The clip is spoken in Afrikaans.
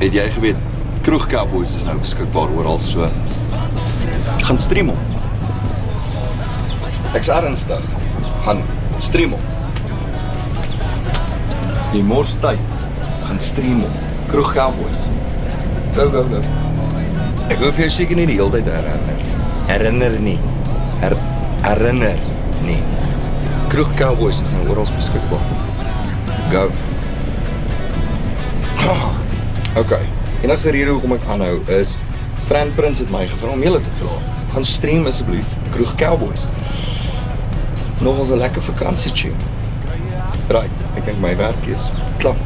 Het jy geweet, Kroeg Cowboys is nou beskikbaar oral so. Gaan stream hom. Ek's ernstig. Gaan stream hom. Die mors tyd. Gaan stream hom. Kroeg Cowboys. Go, go, go. Ek hoef jou seker nie die hele tyd te herinner. Herinner nie. Herinner nie. Kroeg Cowboys is nou oral beskikbaar. Go. OK. Enigste rede hoekom ek aanhou is Fran Prince het my gevra om julle te vra. Gaan stream asseblief Kroeg Cowboys. Nog ons 'n lekker vakansie tune. Right, ek dink my werk is klaar.